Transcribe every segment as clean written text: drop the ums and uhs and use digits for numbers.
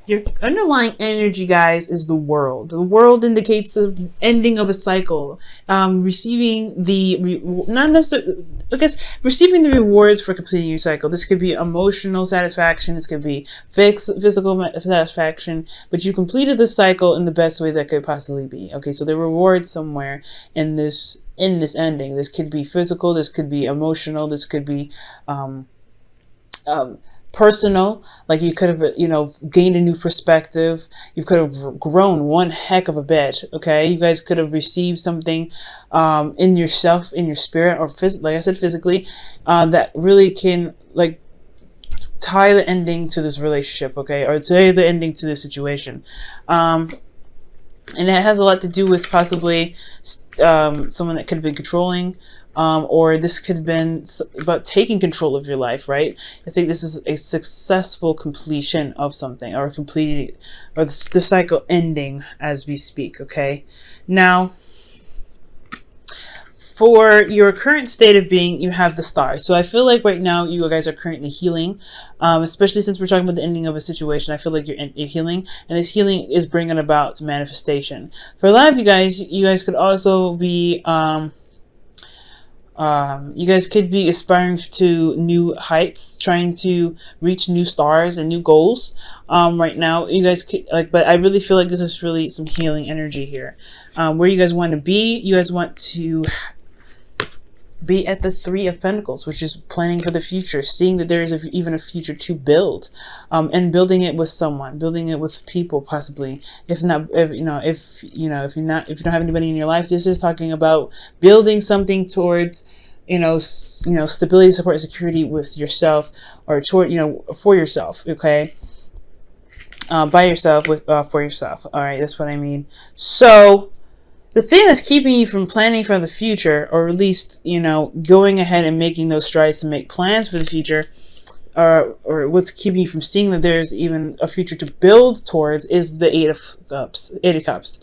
Your underlying energy, guys, is the world. The world indicates the ending of a cycle, receiving not necessarily, I guess, receiving the rewards for completing your cycle. This could be emotional satisfaction. This could be physical satisfaction. But you completed the cycle in the best way that could possibly be. Okay, so the reward somewhere in this ending. This could be physical. This could be emotional. This could be personal, like you could have, gained a new perspective. You could have grown one heck of a bit. Okay, you guys could have received something in yourself, in your spirit, or like I said, physically, that really can tie the ending to this relationship, okay, or tie the ending to this situation. And it has a lot to do with possibly someone that could have been controlling, or this could have been about taking control of your life, right? I think this is a successful completion of something, or the cycle ending as we speak, okay? Now, for your current state of being, you have the star. So I feel like right now you guys are currently healing, especially since we're talking about the ending of a situation. I feel like you're healing, and this healing is bringing about manifestation. For a lot of you guys could also be you guys could be aspiring to new heights, trying to reach new stars and new goals. Right now, you guys could, but I really feel like this is really some healing energy here. Where you guys want to be, you guys want to be at the Three of Pentacles, which is planning for the future, seeing that there is even a future to build, and building it with someone, building it with people, possibly. If you don't have anybody in your life, this is talking about building something towards, stability, support, and security with yourself, or toward, for yourself. Okay. By yourself, for yourself. All right, that's what I mean. So the thing that's keeping you from planning for the future, or at least, going ahead and making those strides to make plans for the future, or what's keeping you from seeing that there's even a future to build towards, is the Eight of Cups.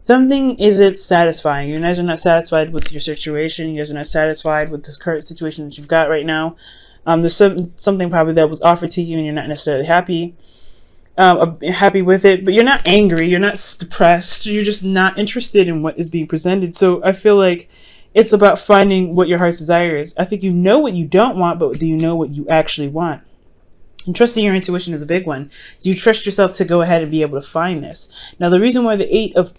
Something isn't satisfying. You guys are not satisfied with your situation. You guys are not satisfied with this current situation that you've got right now. There's something probably that was offered to you and you're not necessarily happy with it, but you're not angry, you're not depressed, you're just not interested in what is being presented. So I feel like it's about finding what your heart's desire is. I think you know what you don't want, but do you know what you actually want? And trusting your intuition is a big one. Do you trust yourself to go ahead and be able to find this? Now, the reason why the Eight of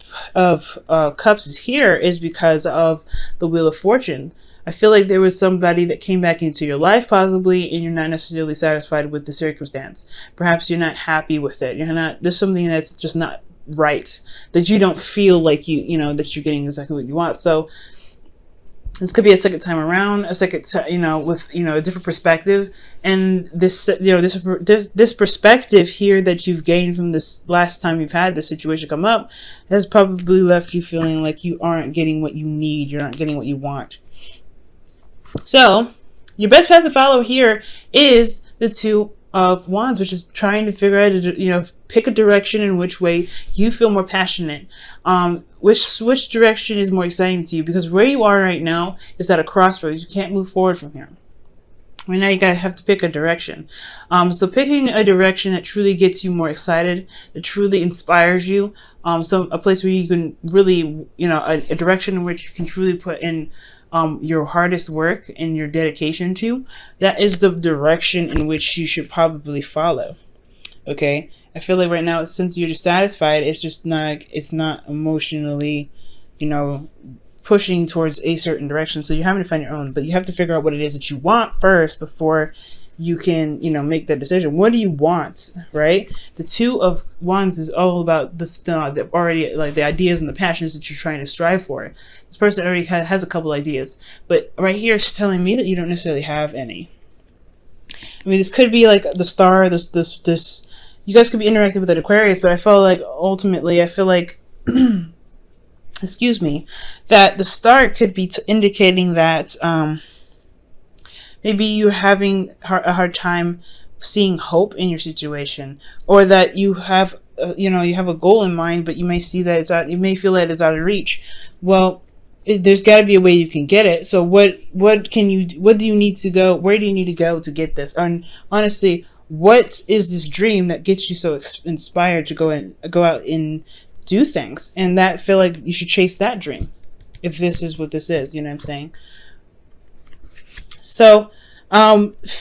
Cups is here is because of the Wheel of Fortune. I feel like there was somebody that came back into your life, possibly, and you're not necessarily satisfied with the circumstance. Perhaps you're not happy with it. There's something that's just not right, that you don't feel like that you're getting exactly what you want. So this could be a second time around, with a different perspective. And this perspective here that you've gained from this last time you've had this situation come up has probably left you feeling like you aren't getting what you need. You're not getting what you want. So your best path to follow here is the Two of Wands, which is trying to figure out, pick a direction in which way you feel more passionate. Which direction is more exciting to you? Because where you are right now is at a crossroads. You can't move forward from here. Right now, you have to pick a direction. So picking a direction that truly gets you more excited, that truly inspires you. So a place where you can really, a direction in which you can truly put in your hardest work and your dedication to, that is the direction in which you should probably follow. Okay, I feel like right now, since you're dissatisfied, it's not emotionally, pushing towards a certain direction. So you're having to find your own, but you have to figure out what it is that you want first before you can, make that decision. What do you want, right? The Two of Wands is all about the ideas and the passions that you're trying to strive for. This person already has a couple ideas, but right here it's telling me that you don't necessarily have any. I mean, this could be like the star, you guys could be interacting with an Aquarius, but I feel like excuse me, that the star could be indicating that, maybe you're having a hard time seeing hope in your situation, or that you have, you have a goal in mind, but you may see that you may feel that it's out of reach. Well, there's got to be a way you can get it. So where do you need to go to get this? And honestly, what is this dream that gets you so inspired to go out and do things? And that feel like you should chase that dream, if this is what this is. You know what I'm saying? So,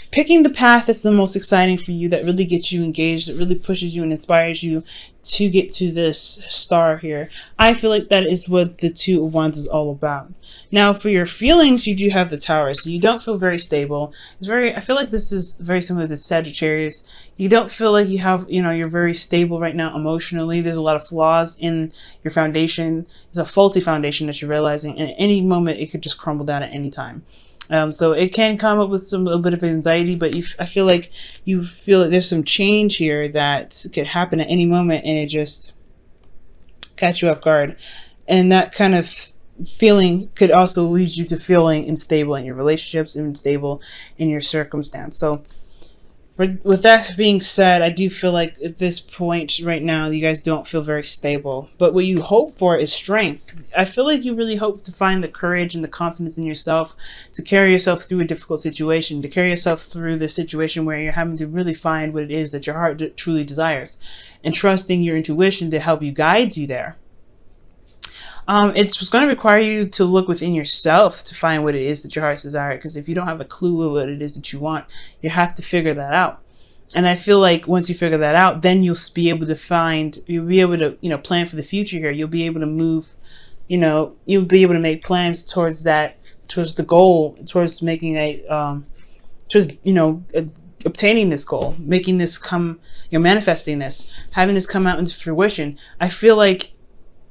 picking the path that's the most exciting for you, that really gets you engaged, that really pushes you and inspires you to get to this star here. I feel like that is what the Two of Wands is all about. Now, for your feelings, you do have the Tower, so you don't feel very stable. I feel like this is very similar to Sagittarius. You don't feel like you have, you're very stable right now emotionally. There's a lot of flaws in your foundation. It's a faulty foundation that you're realizing, and at any moment, it could just crumble down at any time. So it can come up with a little bit of anxiety, but I feel like you feel like there's some change here that could happen at any moment, and it just catch you off guard. And that kind of feeling could also lead you to feeling unstable in your relationships and unstable in your circumstance. So with that being said, I do feel like at this point right now, you guys don't feel very stable. But what you hope for is strength. I feel like you really hope to find the courage and the confidence in yourself to carry yourself through a difficult situation, to carry yourself through this situation where you're having to really find what it is that your heart truly desires, and trusting your intuition to help you guide you there. It's going to require you to look within yourself to find what it is that your heart's desire. Because if you don't have a clue of what it is that you want, you have to figure that out. And I feel like once you figure that out, then you'll be able to plan for the future here. You'll be able to move, you'll be able to make plans towards the goal, towards making obtaining this goal, making this come, manifesting this, having this come out into fruition. I feel like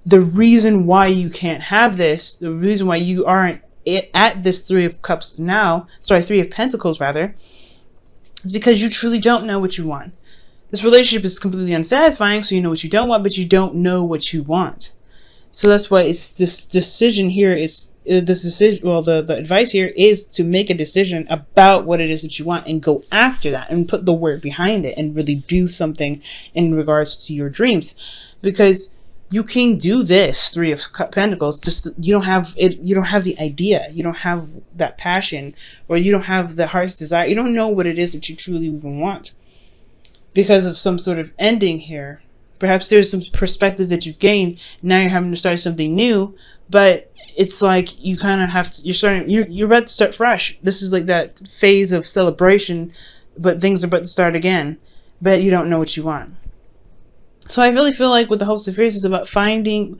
the reason why you can't have this, the reason why you aren't at this Three of Pentacles rather, is because you truly don't know what you want. This relationship is completely unsatisfying, so you know what you don't want, but you don't know what you want. So that's why it's this decision here is, the advice here is to make a decision about what it is that you want and go after that and put the work behind it and really do something in regards to your dreams. Because you can do this Three of Pentacles, just you don't have the idea, you don't have that passion, or you don't have the heart's desire. You don't know what it is that you truly even want because of some sort of ending here. Perhaps there's some perspective that you've gained. Now you're having to start something new, but it's like you kind of have to, you're about to start fresh. This is like that phase of celebration, but things are about to start again, but you don't know what you want. So I really feel like with the Host of Fierce is about finding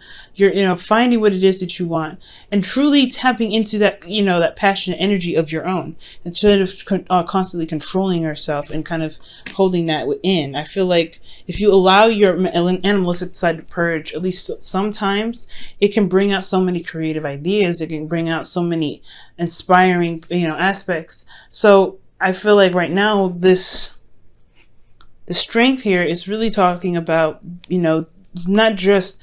finding what it is that you want and truly tapping into that, that passionate energy of your own instead of constantly controlling yourself and kind of holding that within. I feel like if you allow your animalistic side to purge, at least sometimes, it can bring out so many creative ideas. It can bring out so many inspiring, aspects. So I feel like right now the strength here is really talking about, not just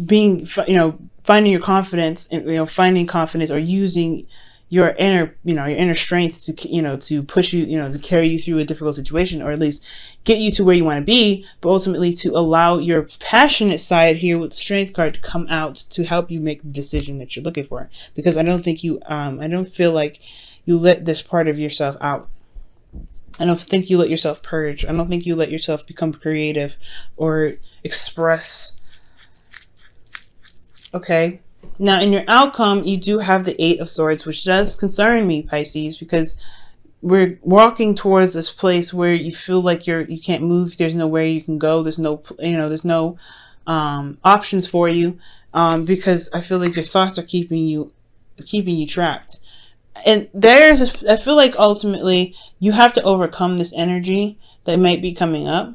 being, finding your confidence and, finding confidence or using your inner strength to, to push you, to carry you through a difficult situation, or at least get you to where you want to be, but ultimately to allow your passionate side here with the Strength card to come out to help you make the decision that you're looking for. Because I don't feel like you let this part of yourself out. I don't think you let yourself purge. I don't think you let yourself become creative or express. Okay. Now, in your outcome, you do have the Eight of Swords, which does concern me, Pisces, because we're walking towards this place where you feel like you can't move. There's nowhere you can go. There's no, there's no options for you, because I feel like your thoughts are keeping you trapped. And I feel like ultimately you have to overcome this energy that might be coming up.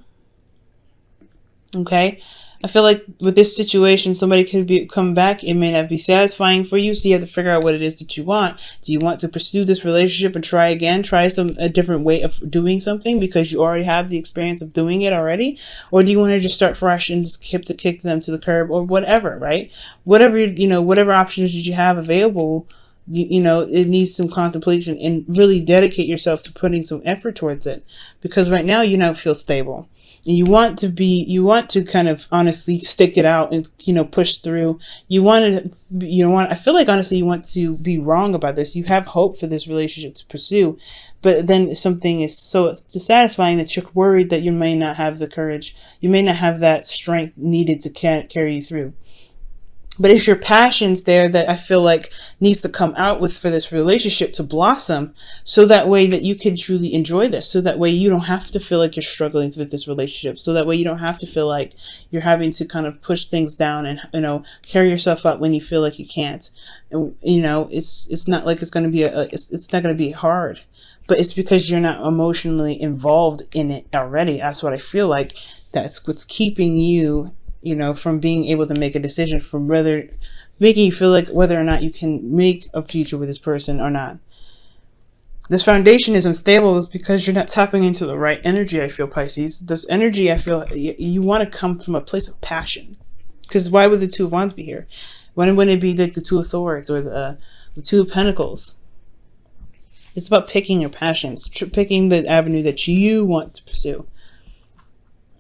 Okay. I feel like with this situation, somebody could come back. It may not be satisfying for you. So you have to figure out what it is that you want. Do you want to pursue this relationship and try again? Try a different way of doing something because you already have the experience of doing it already? Or do you want to just start fresh and just kick them to the curb or whatever, right? Whatever, whatever options that you have available, you know, it needs some contemplation, and really dedicate yourself to putting some effort towards it, because right now you don't feel stable. And you want to kind of honestly stick it out and, you know, push through. I feel like honestly you want to be wrong about this. You have hope for this relationship to pursue, but then something is so dissatisfying that you're worried that you may not have the courage, you may not have that strength needed to carry you through. But it's your passions there that I feel like needs to come out with for this relationship to blossom, so that way that you can truly enjoy this. So that way you don't have to feel like you're struggling with this relationship. So that way you don't have to feel like you're having to kind of push things down and, you know, carry yourself up when you feel like you can't. And, you know, it's not like it's going to be it's not going to be hard, but it's because you're not emotionally involved in it already. That's what I feel like. That's what's keeping you, you know, from being able to make a decision, from whether making you feel like whether or not you can make a future with this person or not. This foundation is unstable is because you're not tapping into the right energy. I feel, Pisces, this energy, I feel you want to come from a place of passion, because why would the Two of Wands be here? When wouldn't it be like the Two of Swords or the Two of Pentacles? It's about picking your passions, picking the avenue that you want to pursue.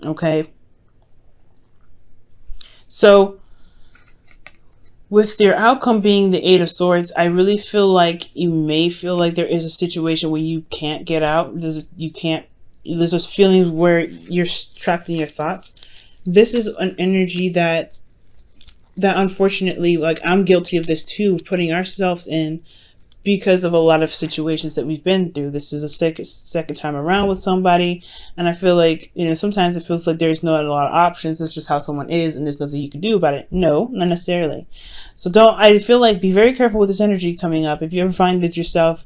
Okay. So with your outcome being the Eight of Swords, I really feel like you may feel like there is a situation where you can't get out. There's those feelings where you're trapped in your thoughts. This is an energy that unfortunately, like, I'm guilty of this too, putting ourselves in, because of a lot of situations that we've been through. This is a second time around with somebody, and I feel like, you know, sometimes it feels like there's not a lot of options. It's just how someone is, and there's nothing you can do about it. No, not necessarily. So I feel like be very careful with this energy coming up. If you ever find yourself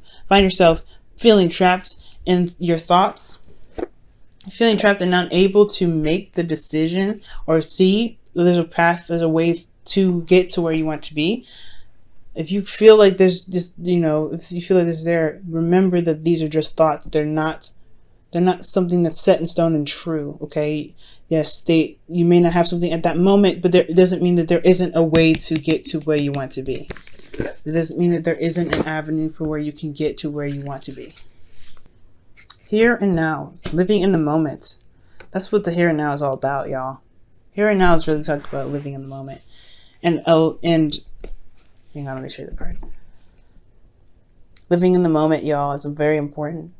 feeling trapped in your thoughts, feeling trapped and not able to make the decision or see there's a path, there's a way to get to where you want to be. If you feel like there's this, you know, if you feel like this is there, remember that these are just thoughts. They're not something that's set in stone and true. Okay. Yes, you may not have something at that moment, but it doesn't mean that there isn't a way to get to where you want to be. It doesn't mean that there isn't an avenue for where you can get to where you want to be. Here and now, living in the moment. That's what the here and now is all about, y'all. Here and now is really talking about living in the moment. And hang on, let me show you the card. Living in the moment, y'all, is very important.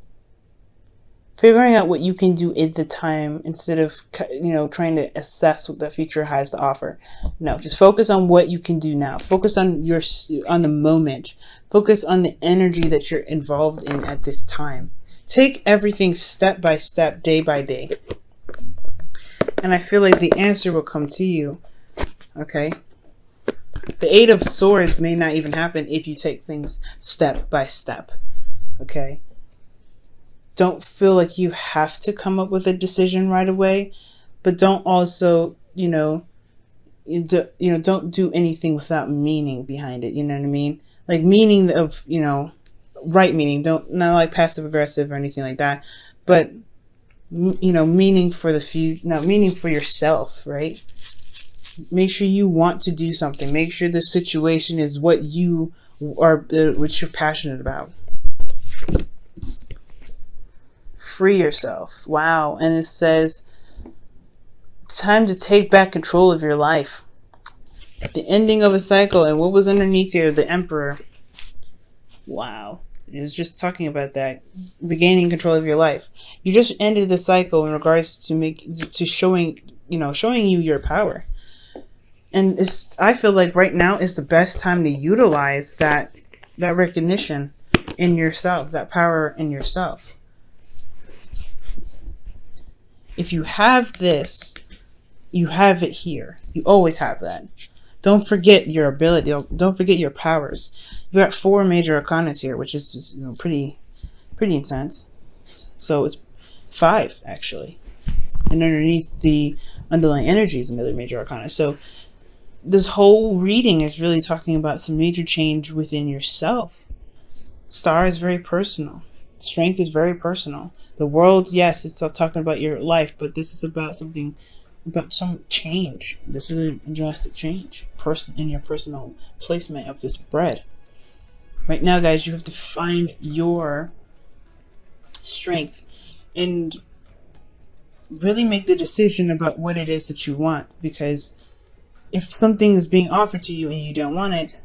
Figuring out what you can do at the time instead of, you know, trying to assess what the future has to offer. No, just focus on what you can do now. Focus on the moment. Focus on the energy that you're involved in at this time. Take everything step by step, day by day. And I feel like the answer will come to you. Okay? The Eight of Swords may not even happen if you take things step by step. Okay? Don't feel like you have to come up with a decision right away, but don't also, don't do anything without meaning behind it. You know what I mean? Like meaning of, right meaning. Not like passive aggressive or anything like that, but meaning for the future, meaning for yourself, right? Make sure you want to do something. Make sure the situation is what you are, what you're passionate about. Free yourself. Wow. And it says, time to take back control of your life. The ending of a cycle. And what was underneath here? The Emperor. Wow. It was just talking about that. Regaining control of your life. You just ended the cycle in regards to showing you your power. And I feel like right now is the best time to utilize that recognition in yourself, that power in yourself. If you have this, you have it here. You always have that. Don't forget your ability. Don't forget your powers. You've got 4 major arcanas here, which is just, pretty intense. So it's 5 actually. And underneath the underlying energy is another major arcana. So this whole reading is really talking about some major change within yourself. Star is very personal. Strength is very personal. The world, yes, it's all talking about your life, but this is about some change. This is a drastic change in your personal placement of this bread. Right now, guys, you have to find your strength and really make the decision about what it is that you want. Because if something is being offered to you and you don't want it,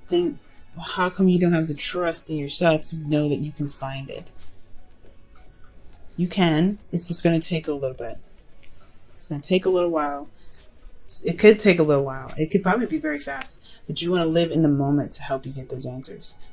then how come you don't have the trust in yourself to know that you can find it? You can. It's just going to take a little bit. It's going to take a little while. It could take a little while. It could probably be very fast. But you want to live in the moment to help you get those answers.